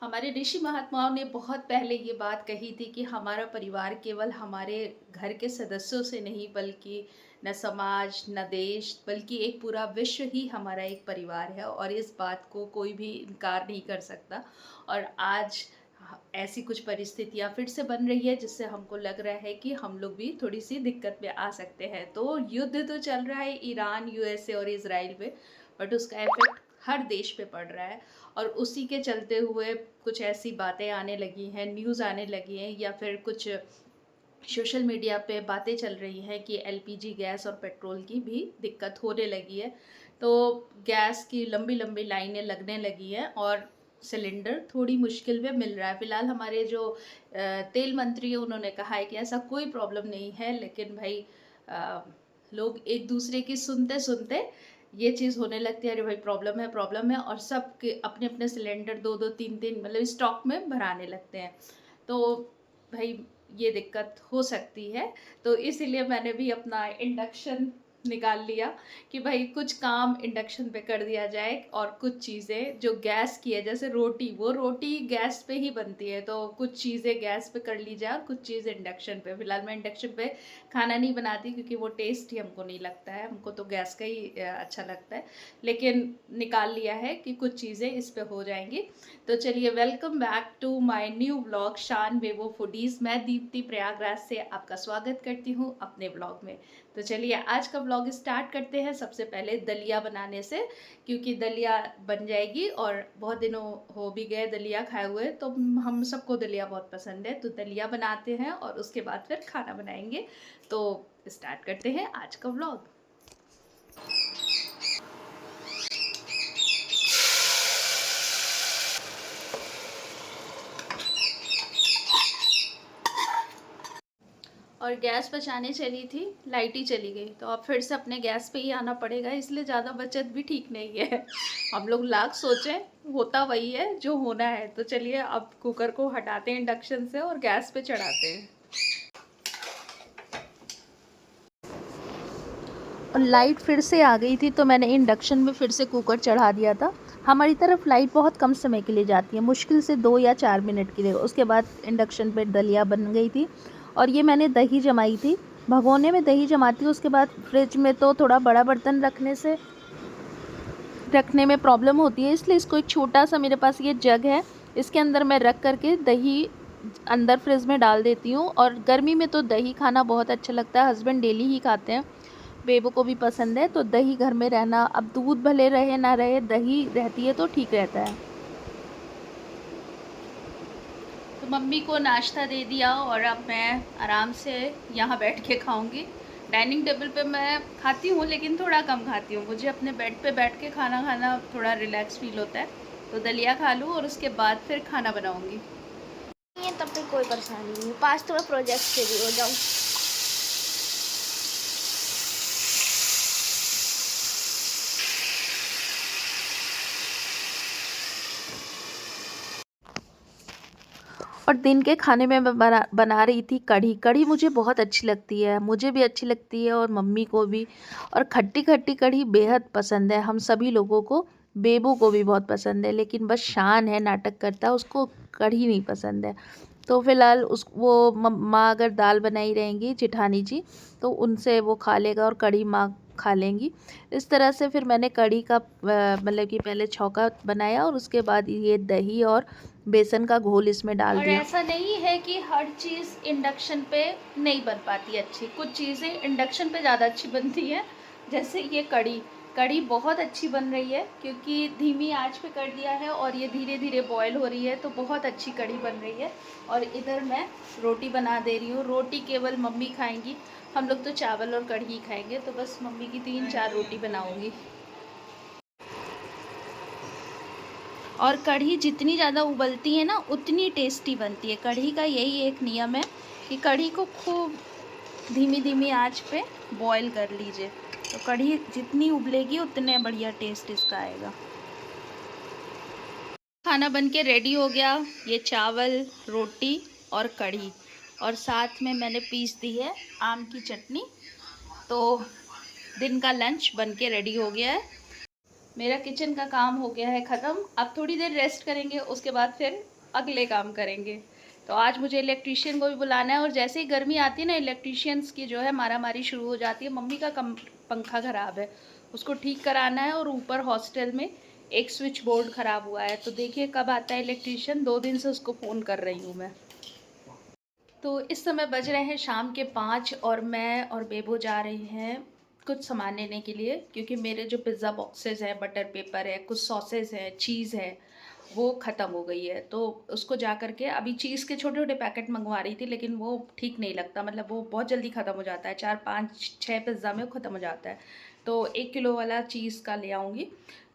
हमारे ऋषि महात्माओं ने बहुत पहले ये बात कही थी कि हमारा परिवार केवल हमारे घर के सदस्यों से नहीं बल्कि न समाज न देश बल्कि एक पूरा विश्व ही हमारा एक परिवार है और इस बात को कोई भी इनकार नहीं कर सकता। और आज ऐसी कुछ परिस्थितियां फिर से बन रही है जिससे हमको लग रहा है कि हम लोग भी थोड़ी सी दिक्कत में आ सकते हैं। तो युद्ध तो चल रहा है ईरान यूएसए और इजराइल में, बट उसका इफेक्ट हर देश पे पड़ रहा है। और उसी के चलते हुए कुछ ऐसी बातें आने लगी हैं, न्यूज़ आने लगी हैं या फिर कुछ सोशल मीडिया पे बातें चल रही हैं कि एलपीजी गैस और पेट्रोल की भी दिक्कत होने लगी है। तो गैस की लंबी लंबी लाइनें लगने लगी हैं और सिलेंडर थोड़ी मुश्किल में मिल रहा है। फिलहाल हमारे जो तेल मंत्री है उन्होंने कहा है कि ऐसा कोई प्रॉब्लम नहीं है, लेकिन भाई अ, लोग एक दूसरे की सुनते सुनते ये चीज़ होने लगती है, अरे भाई प्रॉब्लम है और सब के अपने अपने सिलेंडर दो दो तीन तीन मतलब स्टॉक में भराने लगते हैं। तो भाई ये दिक्कत हो सकती है। तो इसीलिए मैंने भी अपना इंडक्शन निकाल लिया कि भाई कुछ काम इंडक्शन पे कर दिया जाए और कुछ चीज़ें जो गैस की है, जैसे रोटी, वो रोटी गैस पे ही बनती है, तो कुछ चीज़ें गैस पे कर ली जाए और कुछ चीज़ इंडक्शन पे। फिलहाल मैं इंडक्शन पे खाना नहीं बनाती क्योंकि वो टेस्ट ही हमको नहीं लगता है, हमको तो गैस का ही अच्छा लगता है। लेकिन निकाल लिया है कि कुछ चीज़ें इस पे हो जाएंगी। तो चलिए, welcome back to my new blog Shaan Bebo foodies. मैं दीप्ति प्रयागराज से आपका स्वागत करती हूँ अपने ब्लॉग में। तो चलिए आज का ब्लॉग स्टार्ट करते हैं। सबसे पहले दलिया बनाने से, क्योंकि दलिया बन जाएगी और बहुत दिनों हो भी गए दलिया खाए हुए, तो हम सबको दलिया बहुत पसंद है। तो दलिया बनाते हैं और उसके बाद फिर खाना बनाएंगे। तो स्टार्ट करते हैं आज का ब्लॉग। और गैस बचाने चली थी, लाइट ही चली गई, तो अब फिर से अपने गैस पे ही आना पड़ेगा, इसलिए ज़्यादा बचत भी ठीक नहीं है। हम लोग लाख सोचें, होता वही है जो होना है। तो चलिए अब कुकर को हटाते हैं इंडक्शन से और गैस पे चढ़ाते हैं। और लाइट फिर से आ गई थी तो मैंने इंडक्शन में फिर से कुकर चढ़ा दिया था। हमारी तरफ लाइट बहुत कम समय के लिए जाती है, मुश्किल से 2 या 4 मिनट के लिए। उसके बाद इंडक्शन पे दलिया बन गई थी। और ये मैंने दही जमाई थी, भगोने में दही जमाती हूँ। उसके बाद फ्रिज में तो थोड़ा बड़ा बर्तन रखने में प्रॉब्लम होती है, इसलिए इसको एक छोटा सा मेरे पास ये जग है, इसके अंदर मैं रख करके दही अंदर फ्रिज में डाल देती हूँ। और गर्मी में तो दही खाना बहुत अच्छा लगता है, हस्बैंड डेली ही खाते हैं, बेबो को भी पसंद है। तो दही घर में रहना, अब दूध भले रहे ना रहे, दही रहती है तो ठीक रहता है। तो मम्मी को नाश्ता दे दिया और अब मैं आराम से यहाँ बैठ के खाऊंगी। डाइनिंग टेबल पे मैं खाती हूँ लेकिन थोड़ा कम खाती हूँ, मुझे अपने बेड पे बैठ के खाना खाना थोड़ा रिलैक्स फील होता है। तो दलिया खा लूँ और उसके बाद फिर खाना बनाऊँगी। ये तब तक कोई परेशानी नहीं, पास थोड़ा प्रोजेक्ट से भी हो जाऊँ। और दिन के खाने में मैं बना रही थी कढ़ी। कढ़ी मुझे बहुत अच्छी लगती है, मुझे भी अच्छी लगती है और मम्मी को भी। और खट्टी खट्टी कढ़ी बेहद पसंद है हम सभी लोगों को, बेबू को भी बहुत पसंद है। लेकिन बस शान है, नाटक करता है, उसको कढ़ी नहीं पसंद है। तो फिलहाल उस वो माँ अगर दाल बनाई रहेंगी जेठानी जी, तो उनसे वो खा लेगा और कढ़ी माँ खा लेंगी। इस तरह से फिर मैंने कढ़ी का मतलब कि पहले छौंका बनाया और उसके बाद ये दही और बेसन का घोल इसमें डाल दिया। और ऐसा नहीं है कि हर चीज़ इंडक्शन पे नहीं बन पाती अच्छी, कुछ चीज़ें इंडक्शन पे ज़्यादा अच्छी बनती हैं। जैसे ये कढ़ी, कढ़ी बहुत अच्छी बन रही है क्योंकि धीमी आंच पे कर दिया है और ये धीरे धीरे बॉयल हो रही है, तो बहुत अच्छी कढ़ी बन रही है। और इधर मैं रोटी बना दे रही हूँ। रोटी केवल मम्मी खाएंगी, हम लोग तो चावल और कढ़ी खाएंगे, तो बस मम्मी की 3-4 रोटी बनाऊँगी। और कढ़ी जितनी ज़्यादा उबलती है ना उतनी टेस्टी बनती है। कढ़ी का यही एक नियम है कि कढ़ी को खूब धीमी धीमी आंच पे बॉईल कर लीजिए, तो कढ़ी जितनी उबलेगी उतने बढ़िया टेस्ट इसका आएगा। खाना बनके रेडी हो गया, ये चावल, रोटी और कढ़ी, और साथ में मैंने पीस दी है आम की चटनी। तो दिन का लंच बनके रेडी हो गया है। मेरा किचन का काम हो गया है ख़त्म। अब थोड़ी देर रेस्ट करेंगे, उसके बाद फिर अगले काम करेंगे। तो आज मुझे इलेक्ट्रीशियन को भी बुलाना है, और जैसे ही गर्मी आती है ना, इलेक्ट्रीशियंस की जो है मारामारी शुरू हो जाती है। मम्मी का पंखा ख़राब है, उसको ठीक कराना है, और ऊपर हॉस्टल में एक स्विच बोर्ड ख़राब हुआ है। तो देखिए कब आता है इलेक्ट्रीशियन, 2 दिन से उसको फ़ोन कर रही हूँ मैं। तो इस समय बज रहे हैं शाम के 5, और मैं और बेबो जा रहे हैं कुछ सामान लेने के लिए, क्योंकि मेरे जो पिज़्ज़ा बॉक्सेस हैं, बटर पेपर है, कुछ सॉसेस है, चीज़ है, वो ख़त्म हो गई है। तो उसको जा कर के अभी चीज़ के छोटे छोटे पैकेट मंगवा रही थी, लेकिन वो ठीक नहीं लगता, मतलब वो बहुत जल्दी ख़त्म हो जाता है, 4 5 6 पिज़्ज़ा में वो ख़त्म हो जाता है। तो 1 किलो वाला चीज़ का ले आऊँगी।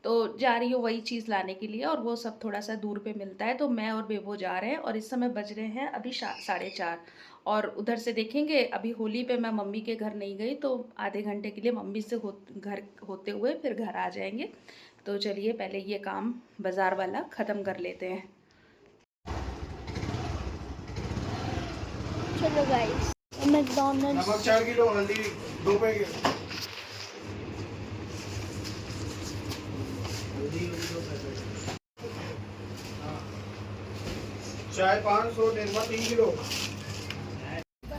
तो जा रही हूँ वही चीज़ लाने के लिए, और वो सब थोड़ा सा दूर पे मिलता है। तो मैं और बेबो जा रहे हैं, और इस समय बज रहे हैं अभी 4:30। और उधर से देखेंगे, अभी होली पे मैं मम्मी के घर नहीं गई, तो आधे घंटे के लिए मम्मी से घर होते हुए फिर घर आ जाएंगे। तो चलिए पहले ये काम बाज़ार वाला ख़त्म कर लेते हैं। चलो गाइस, मैकडॉनल्ड्स। नमक 4 किलो, हल्दी 2 पैकेट। चाय 500, निरमा 3 किलो।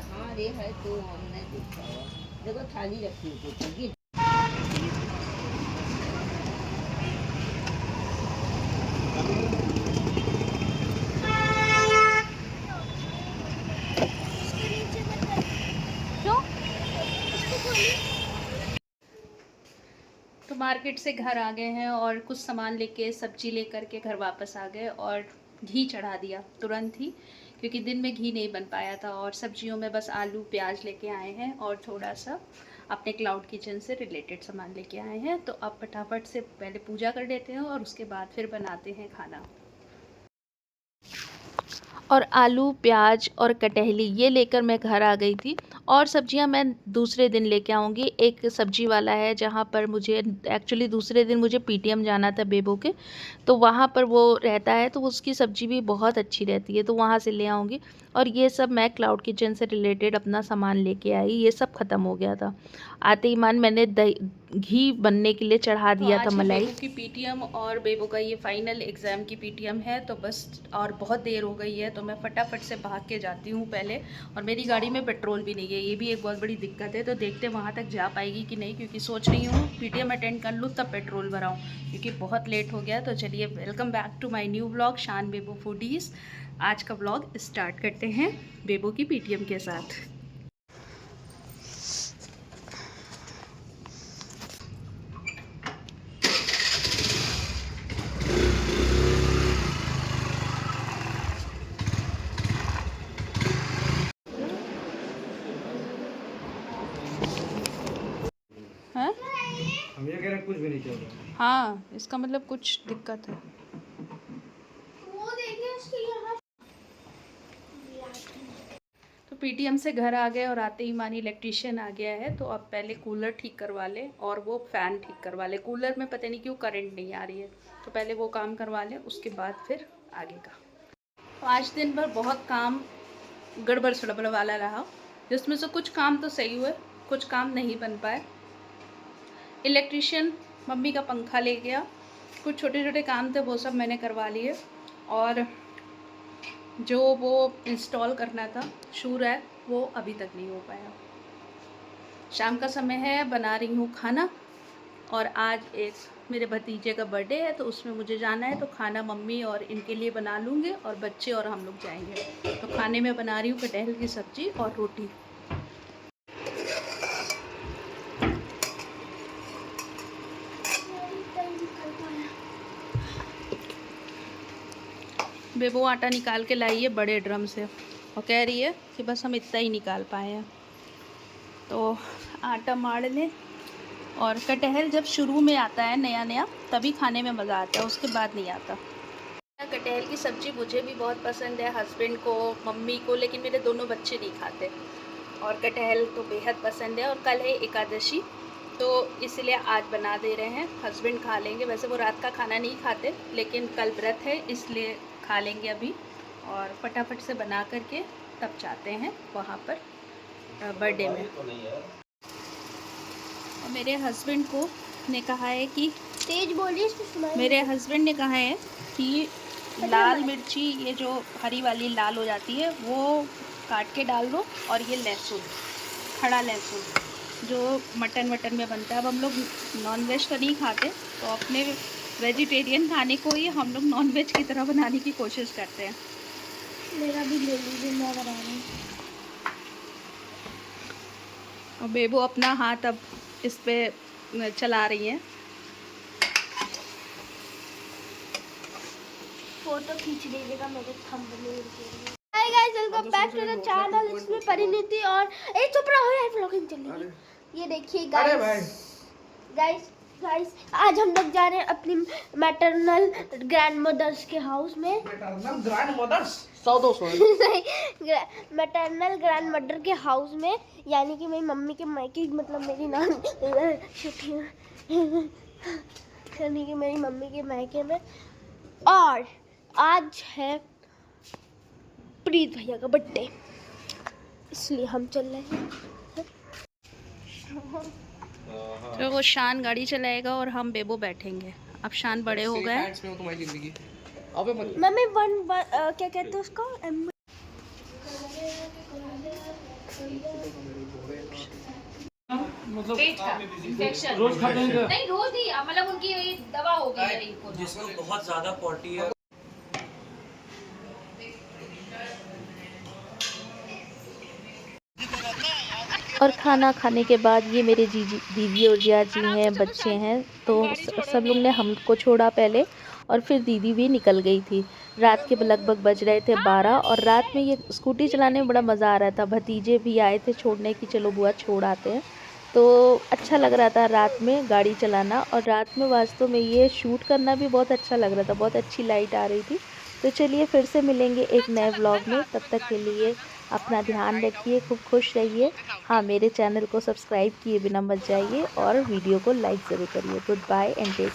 हाँ, ये है तो हमने देखा है। देखो थाली रखी है तो ये क्यों? तो मार्केट से घर आ गए हैं, और कुछ सामान लेके सब्जी लेकर के घर वापस आ गए, और घी चढ़ा दिया तुरंत ही, क्योंकि दिन में घी नहीं बन पाया था। और सब्जियों में बस आलू प्याज लेके आए हैं, और थोड़ा सा अपने क्लाउड किचन से रिलेटेड सामान लेके आए हैं। तो अब फटाफट से पहले पूजा कर लेते हैं, और उसके बाद फिर बनाते हैं खाना। और आलू प्याज और कटहली ये लेकर मैं घर आ गई थी, और सब्जियां मैं दूसरे दिन लेके आऊँगी। एक सब्जी वाला है जहाँ पर मुझे एक्चुअली दूसरे दिन मुझे पीटीएम जाना था बेबो के, तो वहाँ पर वो रहता है, तो उसकी सब्ज़ी भी बहुत अच्छी रहती है, तो वहाँ से ले आऊँगी। और ये सब मैं क्लाउड किचन से रिलेटेड अपना सामान लेके आई, ये सब ख़त्म हो गया था। आते ही मान मैंने घी बनने के लिए चढ़ा दिया था मलाई। बेबो की पीटीएम, और बेबो का ये फाइनल एग्ज़ाम की पीटीएम है, तो बस और बहुत देर हो गई है, तो मैं फटाफट से भाग के जाती हूँ पहले। और मेरी गाड़ी में पेट्रोल भी नहीं है, ये भी एक बहुत बड़ी दिक्कत है। तो देखते वहाँ तक जा पाएगी कि नहीं, क्योंकि सोच रही हूँ पीटीएम अटेंड कर लूँ तब पेट्रोल भराऊँ, क्योंकि बहुत लेट हो गया। तो चलिए, welcome back to my new vlog Shaan Bebo foodies. आज का व्लॉग स्टार्ट करते हैं बेबो की पीटीएम के साथ। हाँ हम ये कह रहे हैं कुछ भी नहीं चल रहा। हाँ, इसका मतलब कुछ दिक्कत है। वो देखिए उसके यहाँ। तो पीटीएम से घर आ गए, और आते ही मानी इलेक्ट्रीशियन आ गया है। तो अब पहले कूलर ठीक करवा लें, और वो फ़ैन ठीक करवा लें। कूलर में पता नहीं क्यों करंट नहीं आ रही है, तो पहले वो काम करवा लें, उसके बाद फिर आगे का। तो आज दिन भर बहुत काम गड़बड़ सड़बड़ वाला रहा, जिसमें से कुछ काम तो सही हुए, कुछ काम नहीं बन पाए। इलेक्ट्रीशियन मम्मी का पंखा ले गया, कुछ छोटे छोटे काम थे वो सब मैंने करवा लिए, और जो वो इंस्टॉल करना था शू रैक, वो अभी तक नहीं हो पाया। शाम का समय है, बना रही हूँ खाना, और आज एक मेरे भतीजे का बर्थडे है, तो उसमें मुझे जाना है। तो खाना मम्मी और इनके लिए बना लूँगी, और बच्चे और हम लोग जाएंगे। तो खाने में बना रही हूँ कटहल की सब्ज़ी और रोटी। बेबो आटा निकाल के लाई है बड़े ड्रम से, और कह रही है कि बस हम इतना ही निकाल पाए हैं। तो आटा मार लें। और कटहल जब शुरू में आता है नया नया, तभी खाने में मज़ा आता है, उसके बाद नहीं आता। कटहल की सब्ज़ी मुझे भी बहुत पसंद है, हस्बैंड को, मम्मी को, लेकिन मेरे दोनों बच्चे नहीं खाते। और कटहल तो बेहद पसंद है, और कल है एकादशी, तो इसलिए आज बना दे रहे हैं। हस्बैंड खा लेंगे, वैसे वो रात का खाना नहीं खाते, लेकिन कल व्रत है इसलिए खा लेंगे अभी। और फटाफट से बना करके तब जाते हैं वहाँ पर बर्थडे में। और मेरे हस्बैंड को ने कहा है कि तेज बोलिए तो सुनाई मेरे हस्बैंड ने कहा है कि लाल मिर्ची ये जो हरी वाली लाल हो जाती है वो काट के डाल दो, और ये लहसुन, खड़ा लहसुन जो मटन वटन में बनता है। अब हम लोग नॉन वेज तो नहीं खाते, तो अपने वेजिटेरियन खाने को ही हम लोग नॉन वेज की तरह बनाने की कोशिश करते हैं। मेरा भी ले लीजिए, मैं बना रही हूँ। और बेबू अपना हाथ अब इस पे चला रही है। फोटो खींच लीजिएगा मेरे थंबनेल के लिए। Hi guys, welcome back to the channel. इसमें परिणीति और ए चुप रहो यार, व्लॉगिंग चल रही है। ये देखिए गाइस, आज हम लोग जा रहे हैं अपनी मैटरनल ग्रैंड मदर्स के हाउस में। Maternal grandmothers 100-200 maternal grandmother के हाउस में, यानी कि मेरी मम्मी के मायके, मतलब मेरी नानी यानी कि मेरी मम्मी के मायके में। और आज है प्रीत भैया का बर्थडे, इसलिए हम चल रहे हैं। तो वो शान गाड़ी चलाएगा और हम बेबो बैठेंगे। अब शान बड़े हो गए। मम्मी क्या कहते हैं उसको, मतलब पेट का इन्फेक्शन रोज खाते हैं क्या? नहीं, रोज नहीं, मतलब उनकी दवा हो गई है। जिसको बहुत ज़्यादा पॉटी है। और खाना खाने के बाद ये मेरे दीदी और जिया जी हैं, बच्चे हैं, तो सब लोग ने हमको छोड़ा पहले, और फिर दीदी भी निकल गई थी। रात के लगभग बज रहे थे 12, और रात में ये स्कूटी चलाने में बड़ा मज़ा आ रहा था। भतीजे भी आए थे छोड़ने की, चलो बुआ छोड़ आते हैं, तो अच्छा लग रहा था रात में गाड़ी चलाना। और रात में वास्तव में ये शूट करना भी बहुत अच्छा लग रहा था, बहुत अच्छी लाइट आ रही थी। तो चलिए फिर से मिलेंगे एक नए व्लॉग में, तब तक के लिए अपना ध्यान रखिए, खूब खुश रहिए। हाँ, मेरे चैनल को सब्सक्राइब किए बिना मत जाइए, और वीडियो को लाइक ज़रूर करिए। Goodbye and take.